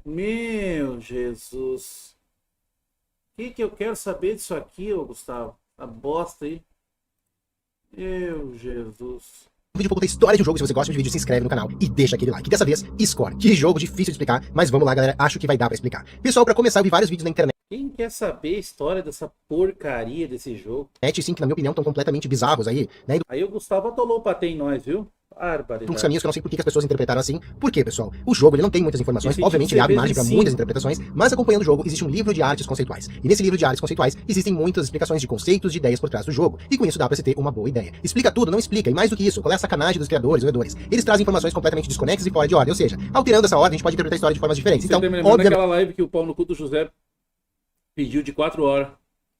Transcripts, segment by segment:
Meu Jesus. O que eu quero saber disso aqui, ô Gustavo? A bosta aí. Meu Jesus. Um vídeo um pouco da história de um jogo. Se você gosta de vídeo, se inscreve no canal e deixa aquele like. Dessa vez, Score. Que jogo difícil de explicar, mas vamos lá, galera. Acho que vai dar pra explicar. Pessoal, pra começar, eu vi vários vídeos na internet. Quem quer saber a história dessa porcaria desse jogo? Sim, que na minha opinião estão completamente bizarros aí, né? Aí o Gustavo atolou o patê em nós, viu? Por uns caminhos que eu não sei por que as pessoas interpretaram assim. Por quê, pessoal? O jogo ele não tem muitas informações, obviamente ele abre margem para muitas interpretações, mas acompanhando o jogo existe um livro de artes conceituais. E nesse livro de artes conceituais existem muitas explicações de conceitos, de ideias por trás do jogo. E com isso dá pra você ter uma boa ideia. Explica tudo, não explica. E mais do que isso, qual é a sacanagem dos criadores, jogadores? Eles trazem informações completamente desconexas e fora de ordem. Ou seja, alterando essa ordem, a gente pode interpretar a história de formas diferentes. Então, obviamente, aquela live que o pau no cu do José pediu de 4 horas.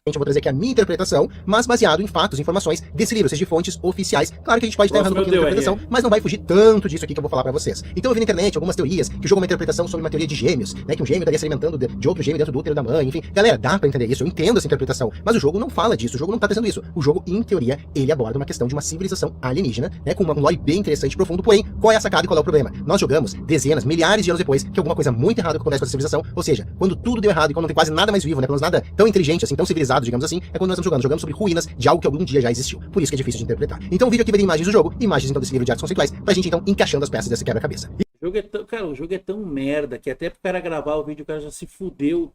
Eu vou trazer aqui a minha interpretação, mas baseado em fatos, informações desse livro, ou seja, de fontes oficiais. Claro que a gente pode estar errando um pouquinho na interpretação, mas não vai fugir tanto disso aqui que eu vou falar pra vocês. Então eu vi na internet algumas teorias, que o jogo é uma interpretação sobre uma teoria de gêmeos, né, que um gêmeo estaria se alimentando de outro gêmeo dentro do útero da mãe, enfim. Galera, dá pra entender isso, eu entendo essa interpretação, mas o jogo não fala disso, o jogo não tá trazendo isso. O jogo, em teoria, ele aborda uma questão de uma civilização alienígena, né, com um lore bem interessante e profundo, porém, qual é a sacada e qual é o problema? Nós jogamos dezenas, milhares de anos depois, que alguma coisa muito errada acontece com essa civilização, ou seja, quando tudo deu errado e quando não tem quase nada mais vivo, né, pelo menos nada tão inteligente assim, tão civilizado, digamos assim, é quando nós estamos jogando sobre ruínas de algo que algum dia já existiu. Por isso que é difícil de interpretar. Então o vídeo aqui vai ter imagens do jogo, imagens então desse livro de artes conceituais, pra gente então encaixando as peças desse quebra-cabeça. O jogo é tão merda que até pro cara gravar o vídeo o cara já se fudeu.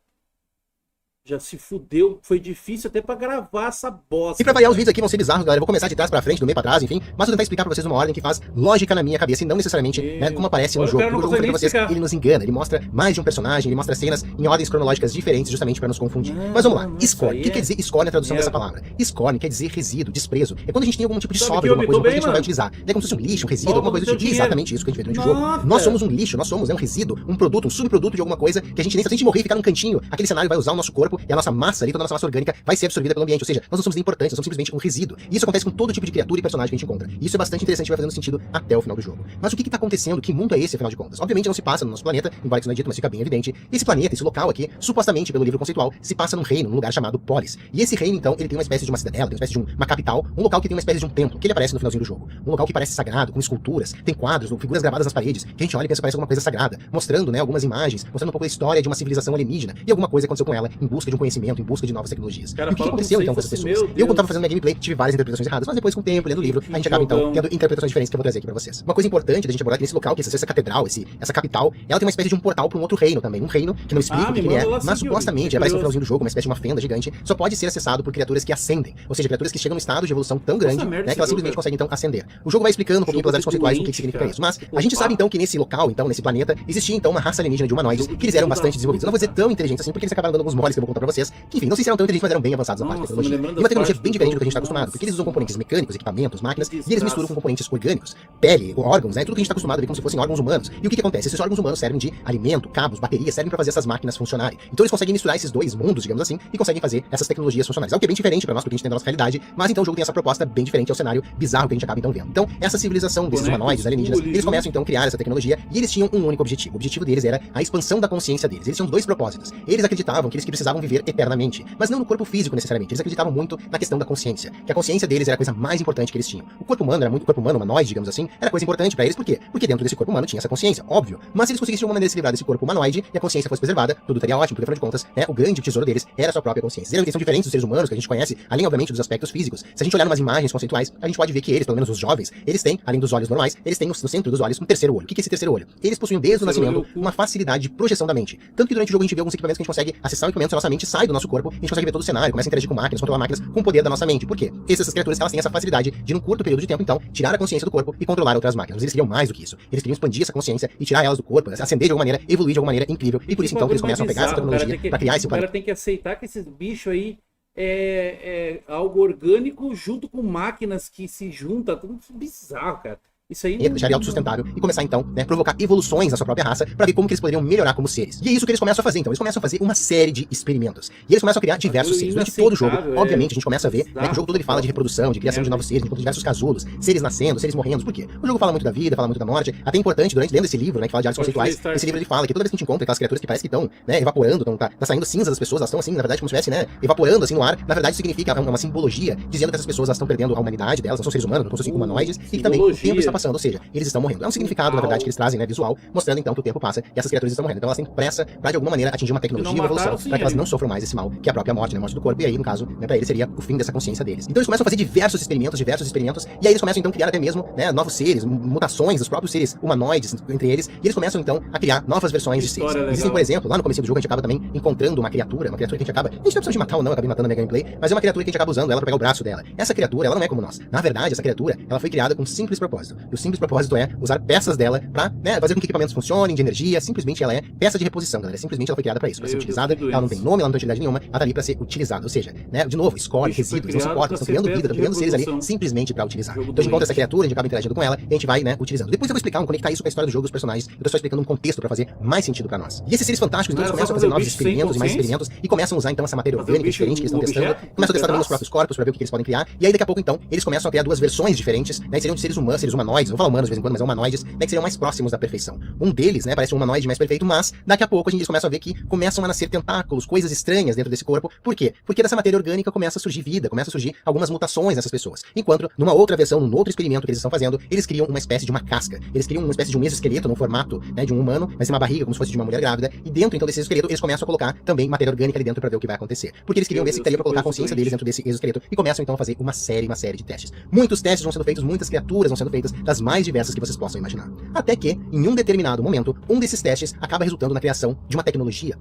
Foi difícil até pra gravar essa bosta. E pra variar, os vídeos aqui vão ser bizarros, galera. Eu vou começar de trás pra frente, do meio pra trás, enfim. Mas vou tentar explicar pra vocês uma ordem que faz lógica na minha cabeça e não necessariamente, né, como aparece no jogo. O jogo, pra vocês, ele nos engana, ele mostra mais de um personagem, ele mostra cenas em ordens cronológicas diferentes, justamente pra nos confundir. Mas vamos lá, scorn. O que quer dizer scorn na tradução dessa palavra? Scorn quer dizer resíduo, desprezo. É quando a gente tem algum tipo de sobra, alguma coisa que a gente não vai utilizar. É como se fosse um lixo, um resíduo, alguma coisa do tipo. Exatamente isso que a gente vê durante o jogo. Nós somos um lixo, nós somos um resíduo, um produto, um subproduto de alguma coisa que a gente nem, se a gente morrer e ficar num cantinho, aquele cenário vai usar o nosso corpo e a nossa massa ali, toda a nossa massa orgânica vai ser absorvida pelo ambiente, ou seja, nós não somos importantes, nós somos simplesmente um resíduo. E isso acontece com todo tipo de criatura e personagem que a gente encontra. E isso é bastante interessante e vai fazendo sentido até o final do jogo. Mas o que está acontecendo? Que mundo é esse, afinal de contas? Obviamente não se passa no nosso planeta, embora isso não é dito, mas fica bem evidente. Esse planeta, esse local aqui, supostamente pelo livro conceitual, se passa num reino, num lugar chamado Polis. E esse reino, então, ele tem uma espécie de uma cidadela, tem uma espécie de uma capital, um local que tem uma espécie de um templo, que ele aparece no finalzinho do jogo. Um local que parece sagrado, com esculturas, tem quadros, figuras gravadas nas paredes, que a gente olha e pensa que parece alguma coisa sagrada, mostrando, né, algumas imagens, mostrando um pouco da história de uma civilização alienígena e alguma coisa aconteceu com ela em busca de um conhecimento, em busca de novas tecnologias. Cara, e o que aconteceu então com essas pessoas? Eu, quando tava fazendo minha gameplay, tive várias interpretações erradas, mas depois com o tempo, lendo o livro, a gente acaba então tendo interpretações diferentes que eu vou trazer aqui pra vocês. Uma coisa importante da gente abordar é que nesse local, que essa catedral, essa capital, ela tem uma espécie de um portal pra um outro reino também. Um reino que não explica o que ele é, mas supostamente, aparece no finalzinho do jogo, uma espécie de uma fenda gigante, só pode ser acessado por criaturas que ascendem. Ou seja, criaturas que chegam num estado de evolução tão grande, né, que elas simplesmente conseguem então ascender. O jogo vai explicando um pouquinho pelas áreas conceituais o que significa isso. Mas a gente sabe então que nesse local, então, nesse planeta, existia então uma raça alienígena de humanoides que eles eram bastante desenvolvidos. Eu não vou dizer tão inteligentes assim, porque eles acabaram dando alguns moles que eu vou contar pra vocês, que enfim, não sei se eram tão inteligentes, mas eram bem avançados na parte da tecnologia. E uma tecnologia bem diferente do que a gente tá acostumado, porque eles usam componentes mecânicos, equipamentos, máquinas, e eles misturam com componentes orgânicos, pele, órgãos, né, tudo que a gente tá acostumado a ver como se fossem órgãos humanos. E o que acontece? Esses órgãos humanos servem de alimento, cabos, baterias, servem pra fazer essas máquinas funcionarem. Então eles conseguem misturar esses dois mundos, digamos assim, e conseguem fazer essas tecnologias funcionais. Algo que é bem diferente pra nós, porque a gente tem na nossa realidade, mas então o jogo tem essa proposta bem diferente ao cenário bizarro que a gente acaba então vendo. Então, essa civilização desses humanoides alienígenas, eles começam então a criar essa tecnologia e eles tinham um único objetivo. O objetivo deles era a expansão da consciência deles. Eles tinham dois propósitos. Eles acreditavam que eles precisavam viver eternamente, mas não no corpo físico necessariamente. Eles acreditavam muito na questão da consciência, que a consciência deles era a coisa mais importante que eles tinham. O corpo humano era muito corpo humano, humanoide, digamos assim, era coisa importante pra eles, por quê? Porque dentro desse corpo humano tinha essa consciência, óbvio. Mas se eles conseguissem de uma maneira se livrar desse corpo humanoide e a consciência fosse preservada, tudo estaria ótimo, porque afinal de contas, né, o grande tesouro deles era a sua própria consciência. Eles são diferentes dos seres humanos que a gente conhece, além obviamente dos aspectos físicos. Se a gente olhar umas imagens conceituais, a gente pode ver que eles, pelo menos os jovens, eles têm, além dos olhos normais, eles têm no centro dos olhos um terceiro olho. O que é esse terceiro olho? Eles possuem desde o nascimento uma facilidade de projeção da mente. Tanto que durante o jogo a gente vê alguns equipamentos que a gente consegue acessar o equipamento, a nossa mente sai do nosso corpo, a gente consegue ver todo o cenário, começa a interagir com máquinas, controlar máquinas com o poder da nossa mente. Por quê? Porque essas criaturas elas têm essa facilidade de, num curto período de tempo, então, tirar a consciência do corpo e controlar outras máquinas. Mas eles queriam mais do que isso. Eles queriam expandir essa consciência e tirar elas do corpo, acender de alguma maneira, evoluir de alguma maneira incrível. E por isso então que eles começam a pegar essa tecnologia pra criar esse planeta. O cara tem que aceitar que esses bichos aí é algo orgânico junto com máquinas que se juntam. Tudo bizarro, cara. Isso aí deixar ele autossustentável e começar então, né, provocar evoluções na sua própria raça pra ver como que eles poderiam melhorar como seres. E é isso que eles começam a fazer, então. Eles começam a fazer uma série de experimentos. E eles começam a criar diversos seres. Durante todo o jogo, obviamente, a gente começa a ver, né, que o jogo todo ele fala de reprodução, de criação de novos seres, de diversos casulos, seres nascendo, seres morrendo. Por quê? O jogo fala muito da vida, fala muito da morte. Até é importante, lendo esse livro, né, que fala de artes conceituais, esse livro ele fala que toda vez que a gente encontra aquelas criaturas que parece que estão, né, evaporando, tá saindo cinza das pessoas, elas estão assim, na verdade, como se estivesse, né, evaporando assim no ar. Na verdade, significa uma simbologia dizendo que essas pessoas elas estão perdendo a humanidade delas, não são seres humanos, não são assim humanoides, e que também o tempo está passando. passando, ou seja, eles estão morrendo. É um significado, na verdade, que eles trazem, né, visual, mostrando então que o tempo passa e essas criaturas estão morrendo. Então elas têm pressa pra, de alguma maneira, atingir uma tecnologia e uma evolução, para que elas não sofram mais esse mal, que é a própria morte, né, a morte do corpo, e aí, no caso, né, pra eles seria o fim dessa consciência deles. Então eles começam a fazer diversos experimentos, e aí eles começam então a criar até mesmo, né, novos seres, mutações dos próprios seres humanoides entre eles, e eles começam então a criar novas versões de seres. Existem, por exemplo, lá no começo do jogo a gente acaba também encontrando uma criatura que a gente acaba, a gente não precisa de matar ou não, eu acabei matando na minha gameplay, mas é uma criatura que a gente acaba usando ela pra pegar o braço dela. Essa criatura, ela não é como nós. Na verdade, essa criatura, ela foi criada com um simples propósito. E o simples propósito é usar peças dela pra, né, fazer com que equipamentos funcionem, de energia, simplesmente ela é peça de reposição, galera. Simplesmente ela foi criada pra isso, pra ser utilizada, ela não tem nome, ela não tem utilidade nenhuma, ela tá ali pra ser utilizada. Ou seja, né, de novo, escolhe, resíduos, não se importa, estão criando vida, estão criando seres ali simplesmente pra utilizar. Então a gente encontra essa criatura, a gente acaba interagindo com ela e a gente vai, né, utilizando. Depois eu vou explicar, conectar isso com a história do jogo, dos personagens. Eu tô só explicando um contexto pra fazer mais sentido pra nós. E esses seres fantásticos, então, eles começam a fazer novos experimentos e mais experimentos e começam a usar então essa matéria orgânica diferente que eles estão testando, começam a testar também nos próprios corpos pra ver o que eles podem criar. E aí daqui a pouco então, eles começam a criar duas versões diferentes, né, seriam de seres humanos, seres humanoides, não vou falar humanos de vez em quando, mas humanoides, né, que seriam mais próximos da perfeição. Um deles, né, parece um humanoide mais perfeito, mas daqui a pouco a gente começa a ver que começam a nascer tentáculos, coisas estranhas dentro desse corpo. Por quê? Porque dessa matéria orgânica começa a surgir vida, começa a surgir algumas mutações nessas pessoas. Enquanto, numa outra versão, num outro experimento que eles estão fazendo, eles criam uma espécie de uma casca. Eles criam uma espécie de um exoesqueleto no formato, né, de um humano, mas em uma barriga, como se fosse de uma mulher grávida, e dentro então desse exoesqueleto eles começam a colocar também matéria orgânica ali dentro para ver o que vai acontecer. Porque eles queriam ver se daria para colocar a consciência deles dentro desse exoesqueleto e começam então a fazer uma série de testes. Muitos testes vão sendo feitos, muitas criaturas vão sendo feitas, das mais diversas que vocês possam imaginar. Até que, em um determinado momento, um desses testes acaba resultando na criação de uma tecnologia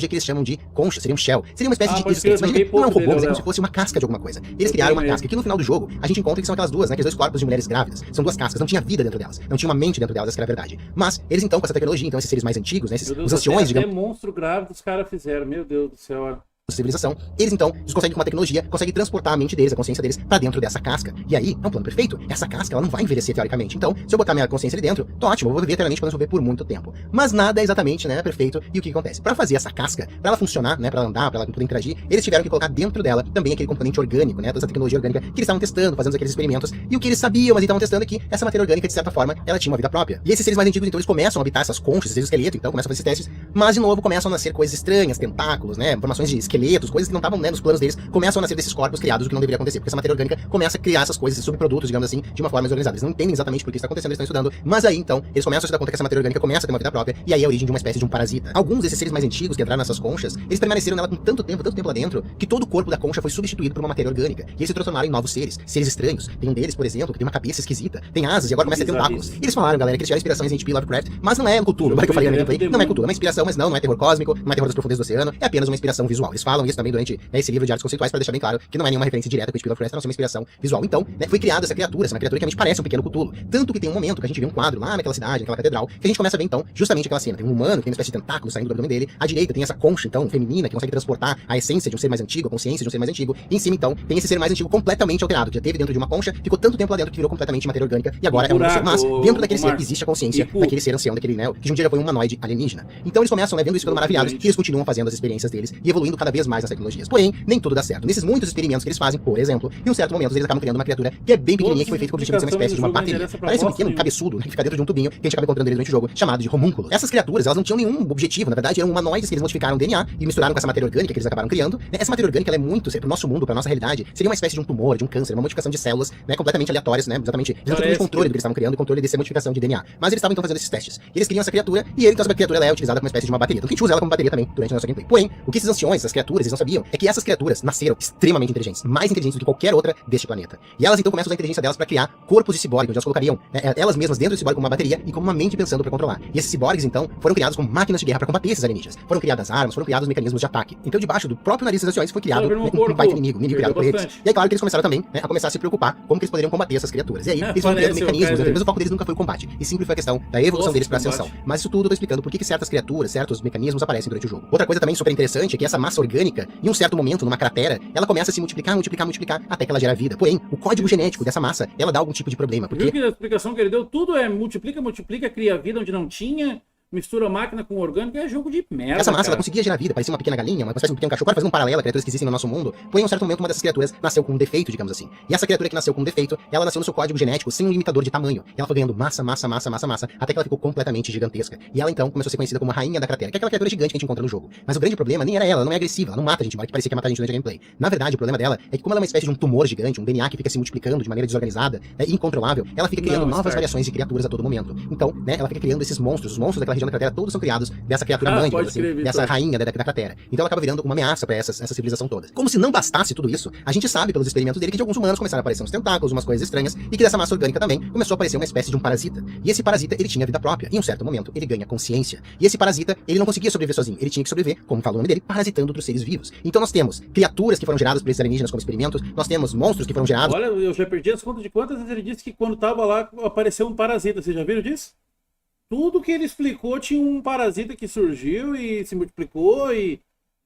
que eles chamam de concha, seria um shell, seria uma espécie de exoesqueleto. Imagina, não é um robô, mas é como se fosse uma casca de alguma coisa. Eles criaram uma casca, que no final do jogo a gente encontra que são aquelas duas, né, aqueles dois corpos de mulheres grávidas. São duas cascas, não tinha vida dentro delas, não tinha uma mente dentro delas, essa era a verdade. Mas eles então, com essa tecnologia, então esses seres mais antigos, né, os anciões, digamos, até monstro grávido os caras fizeram, meu Deus do céu. Civilização, eles então, eles conseguem com uma tecnologia, conseguem transportar a mente deles, a consciência deles, pra dentro dessa casca. E aí, é um plano perfeito. Essa casca, ela não vai envelhecer teoricamente. Então, se eu botar minha consciência ali dentro, tô ótimo, eu vou viver eternamente, podemos viver por muito tempo. Mas nada é exatamente, né, perfeito. E o que acontece? Pra fazer essa casca, pra ela funcionar, né, pra ela andar, pra ela poder interagir, eles tiveram que colocar dentro dela também aquele componente orgânico, né, toda essa tecnologia orgânica que eles estavam testando, fazendo aqueles experimentos. E o que eles sabiam, mas estavam testando é que essa matéria orgânica, de certa forma, ela tinha uma vida própria. E esses seres mais antigos, então, eles começam a habitar essas conchas, esses esqueletos, então, começam a fazer esses testes, mas de novo começam a nascer coisas estranhas, tentáculos, né, formações de esqueletos, coisas que não estavam, né, nos planos deles, começam a nascer desses corpos criados, o que não deveria acontecer, porque essa matéria orgânica começa a criar essas coisas, esses subprodutos, digamos assim, de uma forma mais organizada. Eles não entendem exatamente por que está acontecendo, eles estão estudando, mas aí então, eles começam a se dar conta que essa matéria orgânica começa a ter uma vida própria, e aí é a origem de uma espécie de um parasita. Alguns desses seres mais antigos que entraram nessas conchas, eles permaneceram nela com tanto tempo lá dentro, que todo o corpo da concha foi substituído por uma matéria orgânica, e eles se transformaram em novos seres estranhos. Tem um deles, por exemplo, que tem uma cabeça esquisita, tem asas e agora começa a ter tentáculos. E eles falaram, galera, que eles tiveram inspirações em H.P. Lovecraft, mas não é Cthulhu, agora que eu falei na gameplay, não é Cthulhu, é uma inspiração, mas não é terror cósmico, não é terror das profundezas do oceano, é apenas uma inspiração visual. Eles falam isso também durante, né, esse livro de artes conceituais para deixar bem claro que não é nenhuma referência direta com H.P. Lovecraft, não é uma inspiração visual. Então, né, foi criada essa criatura que realmente parece um pequeno Cthulhu. Tanto que tem um momento que a gente vê um quadro lá naquela cidade, naquela catedral, que a gente começa a ver então justamente aquela cena. Tem um humano que tem uma espécie de tentáculo saindo do abdômen dele, à direita tem essa concha então feminina que consegue transportar a essência de um ser mais antigo, a consciência de um ser mais antigo, e em cima então tem esse ser mais antigo completamente alterado, que já teve dentro de uma concha, ficou tanto tempo lá dentro que virou completamente matéria orgânica e agora é um novo ser. Mas dentro daquele ser existe a consciência daquele ser ancião, daquele, né, que um dia já foi um humanoide alienígena. Então eles começam, né, vendo isso ficando maravilhados, e eles continuam fazendo as experiências deles e evoluindo cada vez mais nas tecnologias. Porém, nem tudo dá certo. Nesses muitos experimentos que eles fazem, por exemplo, em um certo momento eles acabam criando uma criatura que é bem pequenininha, que foi feita com o objetivo de ser uma espécie de uma bateria. Parece um pequeno cabeçudo, né, que fica dentro de um tubinho, que a gente acaba encontrando eles durante o jogo, chamado de homúnculos. Essas criaturas, elas não tinham nenhum objetivo, na verdade eram humanoides que eles modificaram o DNA e misturaram com essa matéria orgânica que eles acabaram criando. Essa matéria orgânica, ela é muito, pro nosso mundo, pra nossa realidade, seria uma espécie de um tumor, de um câncer, uma modificação de células, né, completamente aleatórias, né, exatamente. Eles não tinham controle do que eles estavam criando, controle dessa modificação de DNA. Mas eles estavam então fazendo esses testes. E eles criam essa criatura, e então essa criatura ela é utilizada como uma espécie de uma bateria. Então a gente usa ela como bateria também durante a nossa gameplay. Porém, o que esses anciões, essas criaturas, eles não sabiam, é que essas criaturas nasceram extremamente inteligentes, mais inteligentes do que qualquer outra deste planeta. E elas então começam a usar a inteligência delas para criar corpos de ciborgue, onde elas colocariam, né, elas mesmas dentro do ciborgue como uma bateria e como uma mente pensando para controlar. E esses ciborgues então foram criados como máquinas de guerra para combater esses alienígenas. Foram criadas armas, foram criados mecanismos de ataque. Então debaixo do próprio nariz desses anciões foi criado um baita inimigo criado por eles. E aí claro que eles começaram também, né, a começar a se preocupar como que eles poderiam combater essas criaturas. E aí eles foram criando mecanismos, mas o foco deles nunca foi o combate, e sempre foi a questão da evolução deles para ascensão. Mas isso tudo eu tô explicando por que certas criaturas, certos mecanismos aparecem durante o jogo. Outra coisa também super interessante é que essa massa orgânica, em um certo momento, numa cratera, ela começa a se multiplicar, até que ela gera vida. Porém, o código genético dessa massa, ela dá algum tipo de problema. Porque... Viu que a explicação que ele deu, tudo é multiplica, cria vida onde não tinha. mistura máquina com orgânico, é jogo de merda, Essa massa, cara. ela conseguia gerar vida, parecia uma pequena galinha, uma espécie de um pequeno cachorro, fazendo um paralelo a criaturas que existem no nosso mundo, porém, em um certo momento, uma dessas criaturas nasceu com um defeito, digamos assim. E essa criatura que nasceu com um defeito, ela nasceu no seu código genético sem um limitador de tamanho. E ela foi ganhando massa, até que ela ficou completamente gigantesca. E ela, então, começou a ser conhecida como a rainha da cratera, que é aquela criatura gigante que a gente encontra no jogo. Mas o grande problema nem era ela não é agressiva, ela não mata a gente, embora que parecia que ia matar a gente durante a gameplay. Na verdade, o problema dela é que como ela é uma espécie de um tumor gigante, um DNA que fica se multiplicando de maneira desorganizada, e incontrolável, ela fica criando novas variações de criaturas a todo momento. Então, né, ela fica criando esses monstros. Os monstros daquela região da cratera todos são criados dessa criatura mãe, digamos assim, dessa rainha da cratera. Então ela acaba virando uma ameaça pra essa civilização toda. Como se não bastasse tudo isso, a gente sabe pelos experimentos dele que de alguns humanos começaram a aparecer uns tentáculos, umas coisas estranhas, e que dessa massa orgânica também começou a aparecer uma espécie de um parasita. E esse parasita, ele tinha vida própria. E em um certo momento, ele ganha consciência. E esse parasita, ele não conseguia sobreviver sozinho. Ele tinha que sobreviver, como fala o nome dele, parasitando outros seres vivos. Então nós temos criaturas que foram geradas por esses alienígenas como experimentos, nós temos monstros que foram gerados... Olha, eu já perdi as contas de quantas vezes ele disse que quando tava lá apareceu um parasita. Vocês já viram disso? Tudo que ele explicou tinha um parasita que surgiu e se multiplicou e...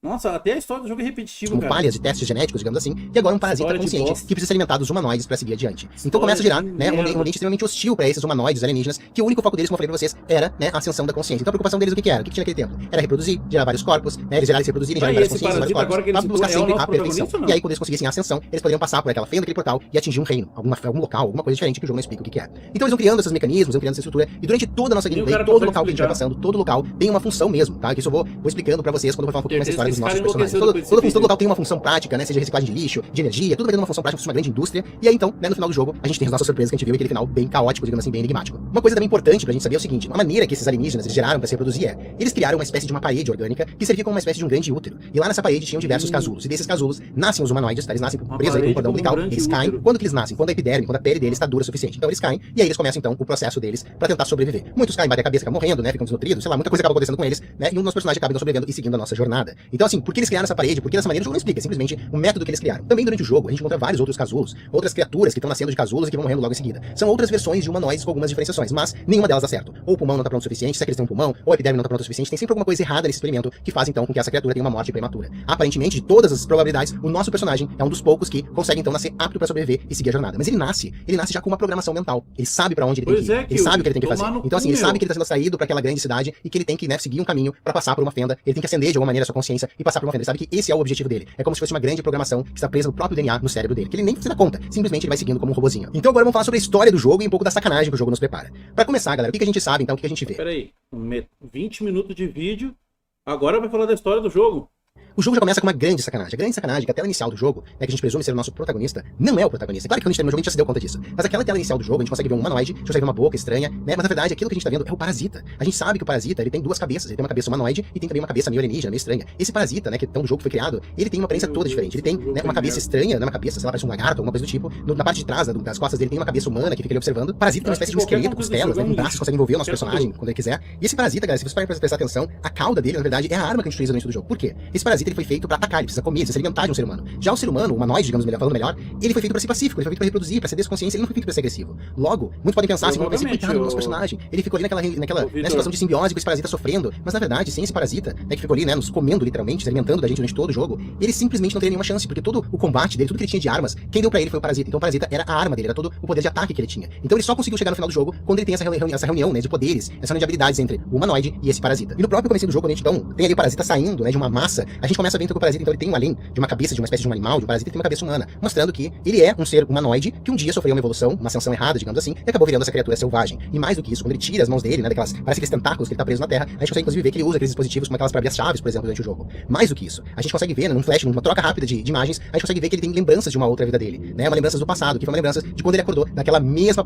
Nossa, até a história do jogo é repetitiva, como cara. falhas de testes genéticos, digamos assim, e agora um parasita consciente que precisa se alimentar dos humanoides para seguir adiante. Então começa a gerar, né, um ambiente extremamente hostil para esses humanoides alienígenas, que o único foco deles, como eu falei pra vocês, era, né, a ascensão da consciência. Então a preocupação deles o que era? O que tinha naquele tempo? Era reproduzir, gerar vários corpos, né, eles gerarem, se reproduzirem, gerar várias consciências, vários corpos, para buscar sempre a perfeição. E aí quando eles conseguissem a ascensão, eles poderiam passar por aquela fenda daquele portal e atingir um reino, algum local, alguma coisa diferente que o jogo não explica o que é. Então eles vão criando esses mecanismos, vão criando essa estrutura, e durante toda a nossa gameplay, todo local que a gente vai passando, todo local tem uma função mesmo, tá? Que isso eu vou explicando pra vocês quando eu vou falar um pouquinho mais da história dos nossos personagens. Todo local tem uma função prática, né? Seja reciclagem de lixo, de energia, tudo vai tendo uma função prática, uma grande indústria. E aí então, né, no final do jogo, a gente tem as nossas surpresas que a gente viu e aquele final bem caótico, digamos assim, bem enigmático. Uma coisa também importante pra gente saber é o seguinte: a maneira que esses alienígenas eles geraram pra se reproduzir eles criaram uma espécie de uma parede orgânica que servia como uma espécie de um grande útero. E lá nessa parede tinham diversos casulos. E desses casulos nascem os humanoides, tá? Eles nascem presos aí com um cordão umbilical, eles caem. Quando que eles nascem? Quando a epiderme, quando a pele deles está dura o suficiente. Então eles caem e aí eles começam então o processo deles pra tentar sobreviver. Muitos caem, batem a cabeça, acabam morrendo, né? Ficam desnutridos, sei lá, muita coisa acaba acontecendo com eles, né? E um dos personagens acaba então sobrevivendo e seguindo a nossa jornada. Então assim, por que eles criaram essa parede? Porque dessa maneira o jogo não explica, é simplesmente o método que eles criaram. Também durante o jogo, a gente encontra vários outros casulos, outras criaturas que estão nascendo de casulos e que vão morrendo logo em seguida. São outras versões de humanoides com algumas diferenciações, mas nenhuma delas dá certo. Ou o pulmão não está pronto o suficiente, se é que eles têm um pulmão, ou a epiderme não está pronto o suficiente, tem sempre alguma coisa errada nesse experimento que faz então com que essa criatura tenha uma morte prematura. Aparentemente, de todas as probabilidades, o nosso personagem é um dos poucos que consegue então nascer apto para sobreviver e seguir a jornada. Mas ele nasce já com uma programação mental. Ele sabe para onde ele tem que ir, ele sabe o que ele tem que fazer. Então assim, ele sabe que ele está sendo atraído para aquela grande cidade e que ele tem que, né, seguir um caminho para passar por uma fenda, ele tem que acender de alguma maneira a sua consciência e passar por uma fenda. Ele sabe que esse é o objetivo dele. É como se fosse uma grande programação que está presa no próprio DNA, no cérebro dele, que ele nem se dá conta, simplesmente ele vai seguindo como um robozinho. Então agora vamos falar sobre a história do jogo e um pouco da sacanagem que o jogo nos prepara. Para começar, galera, o que a gente sabe então, o que a gente vê? Peraí, 20 minutos de vídeo, agora vai falar da história do jogo. O jogo já começa com uma grande sacanagem. A grande sacanagem que a tela inicial do jogo, né, que a gente presume ser o nosso protagonista, não é o protagonista. Claro que quando a gente termina o jogo a gente já se deu conta disso. Mas aquela tela inicial do jogo, a gente consegue ver um humanoide, a gente consegue ver uma boca estranha, né? Mas na verdade aquilo que a gente tá vendo é o parasita. A gente sabe que o parasita, ele tem duas cabeças. Ele tem uma cabeça humanoide e tem também uma cabeça meio alienígena, meio estranha. Esse parasita, né, que então o jogo foi criado, ele tem uma aparência toda diferente. Ele tem, né, uma cabeça estranha, né, uma cabeça, sei lá, parece um lagarto, alguma coisa do tipo. Na parte de trás, das costas dele tem uma cabeça humana que fica ali observando. O parasita tem uma espécie de um esqueleto, costelas, né, com braços, consegue envolver o nosso personagem quando ele quiser. E esse parasita, galera, se você parar pra prestar atenção, a cauda dele, na verdade, é a arma que a gente utiliza no início do jogo. Por quê? Esse parasita ele foi feito pra atacar, ele precisa comer, ele precisa se alimentar de um ser humano. Já o ser humano, o humanoide, digamos, falando melhor, ele foi feito pra ser pacífico, ele foi feito pra reproduzir, pra ser desconsciência, ele não foi feito pra ser agressivo. Logo, muitos podem pensar assim, coitado do nosso personagem, ele ficou ali naquela situação de simbiose com esse parasita sofrendo, mas na verdade, sem esse parasita, né, que ficou ali, né, nos comendo literalmente, se alimentando da gente durante todo o jogo, ele simplesmente não teria nenhuma chance, porque todo o combate dele, tudo que ele tinha de armas, quem deu pra ele foi o parasita. Então o parasita era a arma dele, era todo o poder de ataque que ele tinha. Então ele só conseguiu chegar no final do jogo quando ele tem essa reunião, né, de poderes, essa união de habilidades entre o humanoide e esse parasita. E no próprio começo do jogo, quando a gente então tem ali o parasita saindo, né, de uma massa, a gente começa a ver então que o parasita então ele tem além de uma cabeça de uma espécie de um animal, de um parasita, ele tem uma cabeça humana, mostrando que ele é um ser humanoide que um dia sofreu uma evolução, uma ascensão errada, digamos assim, e acabou virando essa criatura selvagem. E mais do que isso, quando ele tira as mãos dele, né, parece aqueles tentáculos que ele tá preso na terra, a gente consegue inclusive ver que ele usa aqueles dispositivos como aquelas para abrir as chaves, por exemplo, durante o jogo. Mais do que isso, a gente consegue ver, né, num flash, numa troca rápida de imagens, a gente consegue ver que ele tem lembranças de uma outra vida dele, né, uma lembrança do passado, que foi uma lembrança de quando ele acordou naquela mesma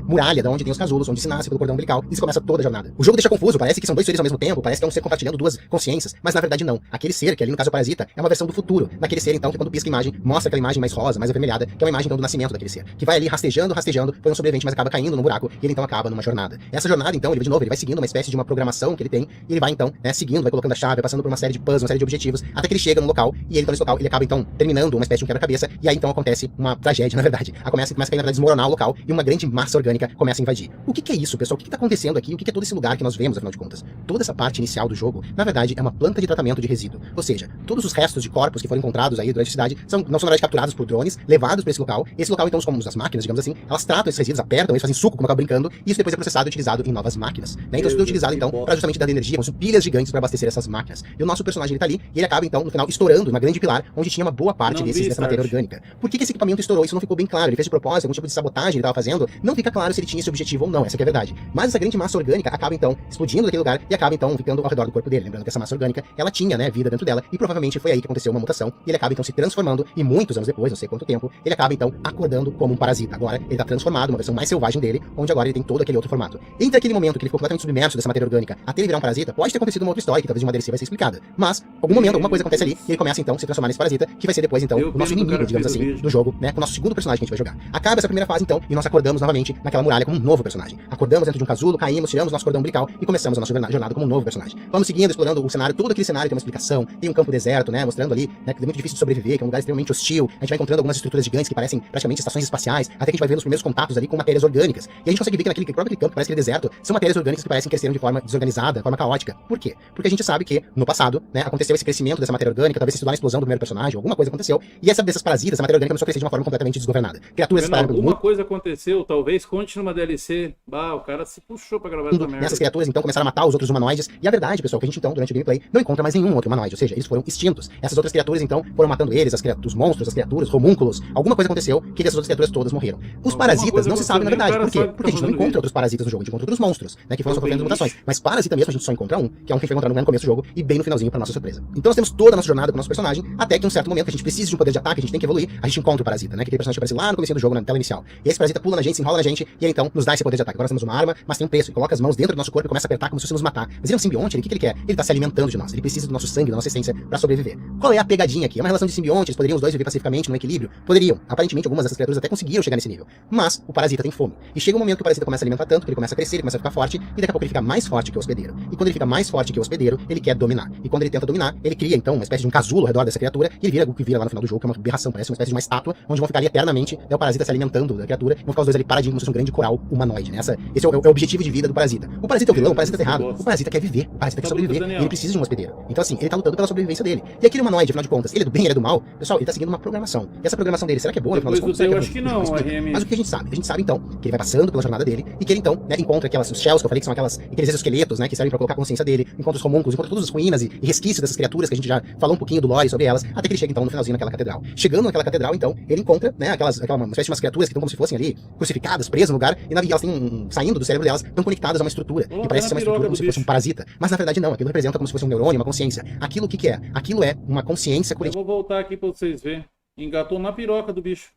muralha, da onde tem os casulos, onde se nasce pelo cordão umbilical, e se começa toda a jornada. O jogo deixa confuso, parece que são dois seres ao mesmo tempo, parece que é um ser compartilhando duas consciências, mas na verdade não. Aquele ser, que ali no caso é o parasita, é uma versão do futuro, naquele ser então, que quando pisca a imagem, mostra aquela imagem mais rosa, mais avermelhada, que é uma imagem então do nascimento daquele ser, que vai ali rastejando, foi um sobrevivente, mas acaba caindo no buraco, e ele então acaba numa jornada. Essa jornada então, ele de novo, ele vai seguindo uma espécie de uma programação que ele tem, e ele vai então, né, seguindo, vai colocando a chave, vai passando por uma série de puzzles, uma série de objetivos, até que ele chega no local, e ele então nesse local, ele acaba então terminando uma espécie de um quebra-cabeça, e aí então acontece uma tragédia, na verdade. Começa a cair, na verdade, desmoronar o local, e uma grande massa orgânica começa a invadir. O que é isso, pessoal? O que tá acontecendo aqui? O que é todo esse lugar que nós vemos, afinal de contas? Toda essa parte inicial do jogo, na verdade, é uma planta de tratamento de resíduo. Ou seja, seja, todos os restos de corpos que foram encontrados aí durante a cidade não são na verdade capturados por drones, levados para esse local. Esse local, então, como as máquinas, digamos assim, elas tratam esses resíduos, apertam, eles fazem suco, como eu acabo brincando, e isso depois é processado e utilizado em novas máquinas, né? Então isso tudo é utilizado, então, para justamente dar energia, como pilhas gigantes para abastecer essas máquinas. E o nosso personagem, ele tá ali, e ele acaba, então, no final, estourando uma grande pilar, onde tinha uma boa parte dessa matéria orgânica. Por que esse equipamento estourou? Isso não ficou bem claro. Ele fez de propósito, algum tipo de sabotagem ele estava fazendo. Não fica claro se ele tinha esse objetivo ou não, essa que é a verdade. Mas essa grande massa orgânica acaba, então, explodindo daquele lugar e acaba, então, ficando ao redor do corpo dele. Lembrando que essa massa orgânica, ela tinha, né, vida dentro dela, e provavelmente foi aí que aconteceu uma mutação, e ele acaba, então, se transformando, e muitos anos depois, não sei quanto tempo, ele acaba, então, acordando como um parasita. Agora, ele tá transformado, uma versão mais selvagem dele, onde agora ele tem todo aquele outro formato. Entre aquele momento que ele ficou completamente submerso dessa matéria orgânica, até ele virar um parasita, pode ter acontecido uma outra história, que talvez de uma DLC vai ser explicada. Mas, algum momento, alguma coisa acontece ali, e ele começa, então, a se transformar nesse parasita, que vai ser depois, então, o nosso inimigo, digamos assim, do jogo, né, com o nosso segundo personagem que a gente vai jogar. Acaba essa primeira fase, então, e nós acordamos novamente naquela muralha como um novo personagem. Acordamos dentro de um casulo, caímos, tiramos nosso cordão umbilical e começamos a nossa jornada como um novo personagem. Vamos seguindo, explorando o cenário, todo aquele cenário tem uma explicação, tem um campo deserto, né, mostrando ali, né, que é muito difícil de sobreviver, que é um lugar extremamente hostil. A gente vai encontrando algumas estruturas gigantes que parecem praticamente estações espaciais, até que a gente vai vendo os primeiros contatos ali com matérias orgânicas. E a gente consegue ver que naquele próprio campo, que parece aquele deserto, são matérias orgânicas que parecem crescer de forma desorganizada, de forma caótica. Por quê? Porque a gente sabe que, no passado, né, aconteceu esse crescimento dessa matéria orgânica, talvez sido uma explosão do primeiro personagem, alguma coisa aconteceu, e dessas parasitas, a matéria orgânica começou a crescer de uma forma completamente desgovernada. Criaturas espalharam pelo mundo. Alguma coisa aconteceu, talvez conte numa DLC. Bah, o cara se puxou pra gravar essa merda. Essas criaturas, então, começaram a matar os outros humanoides. E a verdade, pessoal, que a gente, então, durante o gameplay, não encontra mais nenhum outro humanoide. Ou seja, eles foram extintos. Essas outras criaturas, então, foram matando eles, os monstros, as criaturas, homúnculos. Alguma coisa aconteceu que essas outras criaturas todas morreram. Os parasitas não se sabe, na verdade. Por quê? Porque a gente não encontra outros parasitas no jogo. A gente encontra outros monstros, né, que foram sofrendo mutações. Mas parasita mesmo, a gente só encontra um, que é um que a gente vai encontrar no começo do jogo e bem no finalzinho, pra nossa surpresa. Então nós temos toda a nossa jornada com o nosso personagem, até que em um certo momento que a gente precisa de um poder de ataque, a gente tem que evoluir, a gente encontra o parasita, né, que aquele personagem que aparece lá no começo do jogo, na tela inicial. E esse parasita pula na gente, se enrola na gente, e ele então nos dá esse poder de ataque. Agora nós temos uma arma, mas tem um preço. Ele coloca as mãos dentro do nosso corpo e começa a apertar como se fosse nos matar. Mas ele é um simbionte, o que ele quer? Ele tá se alimentando de nós. Ele precisa do nosso sangue, da nossa essência pra sobreviver. Qual é a pegadinha aqui? É uma relação de simbionte, eles poderiam os dois viver pacificamente, no equilíbrio? Poderiam. Aparentemente, algumas dessas criaturas até conseguiram chegar nesse nível. Mas o parasita tem fome. E chega um momento que o parasita começa a alimentar tanto, que ele começa a crescer, ele começa a ficar forte, e daqui a pouco ele fica mais forte que o hospedeiro. E quando ele fica mais forte que o hospedeiro, ele quer dominar. E quando ele tenta dominar, ele cria então uma espécie de um casulo ao redor dessa criatura, e ele vira o que vira lá no final do jogo, que é uma aberração, parece uma espécie de uma estátua, onde vão ficar ali eternamente, né, o parasita se alimentando da criatura, e vão ficar os dois ali paradinhos, como se fosse um grande coral humanoide, né? Esse é o objetivo de vida do parasita. O parasita é o vilão, o parasita tá errado. O parasita quer viver, o parasita quer sobreviver, e ele precisa de um hospedeiro. Então assim, ele tá lutando pela sobrevivência dele. E aquele humanoide, afinal de contas, ele é do bem, ele é do mal? Pessoal, ele tá seguindo uma programação. E essa programação dele, será que é boa? Depois do eu acho que não, mas o que a gente sabe? A gente sabe então que ele vai passando pela jornada dele e que ele então, né, encontra os shells que eu falei que são aqueles exoesqueletos, né, que servem pra colocar a consciência dele, encontra os homúnculos, encontra todas as ruínas e resquícios dessas criaturas que a gente já falou um pouquinho do lore sobre elas, até que ele chega então no finalzinho naquela catedral. Chegando naquela catedral, então, ele encontra, né, uma espécie de umas criaturas que estão como se fossem ali crucificadas, presas no lugar, e elas têm saindo do cérebro delas, estão conectadas a uma estrutura, que parece ser uma estrutura como se fosse um parasita, mas na verdade não, aquilo representa como se fosse um neurônio, uma consciência. Aquilo o que é? Aquilo é uma consciência coletiva. Eu vou voltar aqui pra vocês verem. Engatou na piroca do bicho.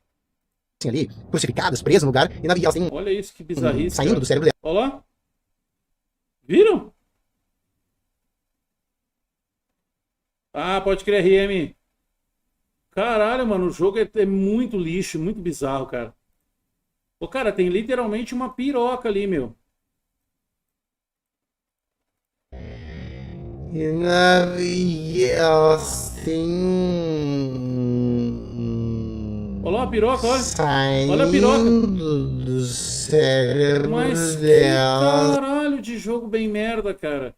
Ali, crucificadas, presas no lugar, e elas têm olha isso, que bizarrice. Saindo do cérebro delas. Olha lá. Viram? Ah, pode crer, RM. Caralho, mano, o jogo é muito lixo, muito bizarro, cara. Pô, cara, tem literalmente uma piroca ali, meu. E elas têm... Olha lá a piroca, olha. Saindo olha a piroca. Do cérebro mas que delas. caralho de jogo bem merda, cara.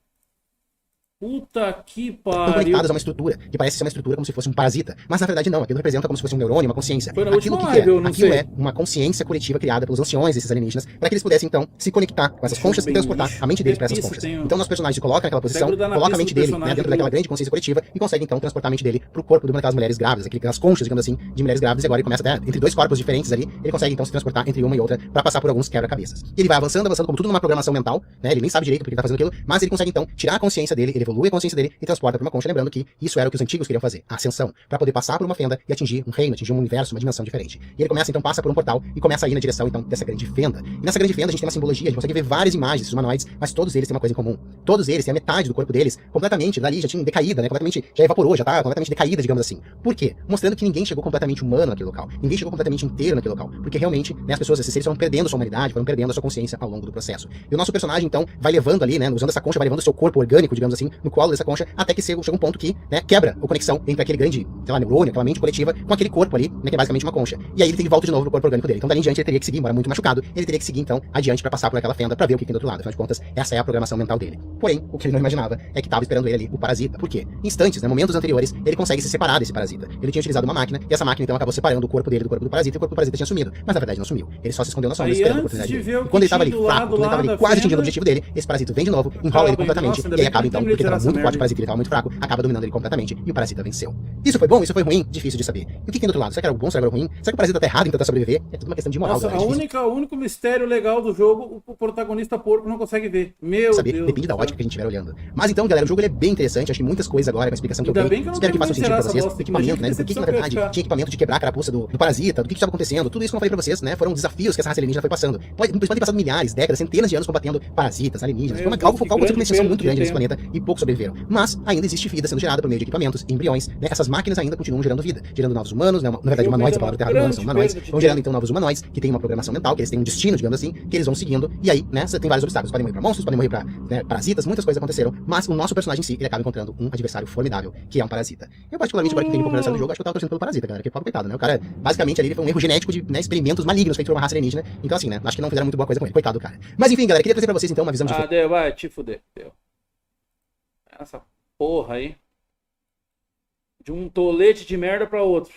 Puta que Estão pariu. conectadas a uma estrutura, que parece ser uma estrutura como se fosse um parasita. Mas na verdade não, aquilo representa como se fosse um neurônio, uma consciência. Foi na Aquilo última que live, eu é? não Aquilo sei. é uma consciência coletiva criada pelos anciões desses alienígenas, para que eles pudessem então se conectar com essas conchas e transportar a mente deles para essas conchas. Então nosso personagem se coloca naquela posição, coloca a mente dele, né, dentro daquela grande consciência coletiva e consegue então transportar a mente dele pro corpo de uma daquelas mulheres grávidas, aquelas conchas, digamos assim, de mulheres grávidas, e agora ele começa até entre dois corpos diferentes ali, ele consegue então se transportar entre uma e outra para passar por alguns quebra-cabeças. E ele vai avançando, como tudo numa programação mental, né? Ele nem sabe direito porque ele tá fazendo aquilo, mas ele consegue então tirar a consciência dele, ele evolui a consciência dele e transporta para uma concha, lembrando que isso era o que os antigos queriam fazer, a ascensão, para poder passar por uma fenda e atingir um reino, atingir um universo, uma dimensão diferente. E ele começa então, passa por um portal e começa a ir na direção então dessa grande fenda. E nessa grande fenda a gente tem uma simbologia, a gente consegue ver várias imagens desses humanoides, mas todos eles têm uma coisa em comum. Todos eles têm a metade do corpo deles completamente, dali já tinha decaída, né? Completamente, já evaporou, já tá completamente decaída, digamos assim. Por quê? Mostrando que ninguém chegou completamente humano naquele local. Ninguém chegou completamente inteiro naquele local. Porque realmente, né, as pessoas, esses seres foram perdendo a sua humanidade, foram perdendo a sua consciência ao longo do processo. E o nosso personagem então vai levando ali, né, usando essa concha, vai levando o seu corpo orgânico, digamos assim, no colo dessa concha, até que chega um ponto que, né, quebra a conexão entre aquele grande, sei lá, neurônio, aquela mente coletiva, com aquele corpo ali, né, que é basicamente uma concha. E aí ele volta de novo pro corpo orgânico dele. Então dali em diante ele teria que seguir, embora muito machucado, ele teria que seguir então adiante para passar por aquela fenda para ver o que tem do outro lado. Afinal de contas, essa é a programação mental dele. Porém, o que ele não imaginava é que estava esperando ele ali o parasita. Por quê? Em instantes, né, momentos anteriores, ele consegue se separar desse parasita. Ele tinha utilizado uma máquina, e essa máquina então acabou separando o corpo dele do corpo do parasita, e o corpo do parasita tinha sumido. Mas na verdade não sumiu. Ele só se escondeu na sombra, esperando a oportunidade dele. E quando ele estava ali fraco, quando ele estava ali quase atingindo o objetivo dele, esse parasita vem de novo, enrola ele completamente, e aí acaba então, porque ele estava muito forte, o parasita ele estava muito fraco, acaba dominando ele completamente, e o parasita venceu. Isso foi bom? Isso foi ruim? Difícil de saber. E o que tem do outro lado? Será que era bom? Será que era ruim? Será que o parasita tá errado em tentar sobreviver? É tudo uma questão de moral. Nossa, galera, o único mistério legal do jogo, o protagonista porco não consegue ver. Meu saber, Deus. depende da ótica que a gente estiver olhando. Mas então, galera, o jogo ele é bem interessante, acho que muitas coisas agora, com a explicação que eu dei, espero que faça sentido pra vocês. O equipamento, né, por que na verdade tinha equipamento de quebrar a carapuça do parasita, do que estava acontecendo, tudo isso que eu falei pra vocês, né, foram desafios que essa raça alienígena foi passando. Podem ter passado milhares, décadas, centenas de anos combatendo parasitas, alienígenas, foi algo com uma extensão muito grande nesse planeta e poucos sobreviveram. Mas ainda existe vida sendo gerada por meio de equipamentos, embriões, né, essas máquinas ainda continuam gerando vida, gerando novos humanos, né, na verdade humanoides, a palavra terra humanos são humanoides, vão gerando então novos humanoides que têm uma programação mental, que eles têm um destino, digamos assim, que eles vão seguindo, e aí, né, você tem vários obstáculos, podem morrer pra monstros, podem morrer pra, né, parasitas, muitas coisas aconteceram, mas o nosso personagem em si, ele acaba encontrando um adversário formidável, que é um parasita. Eu particularmente, agora que tem um pouco do jogo, acho que eu tava torcendo pelo parasita, galera, que é pobre coitado, né, o cara, basicamente ali, ele foi um erro genético de, né, experimentos malignos feitos por uma raça alienígena, então assim, né, acho que não fizeram muito boa coisa com ele, coitado do cara. Mas enfim, galera, queria trazer pra vocês então uma visão de... Deu, vai, te fuder, deu. Essa porra aí. De um tolete de merda pra outro.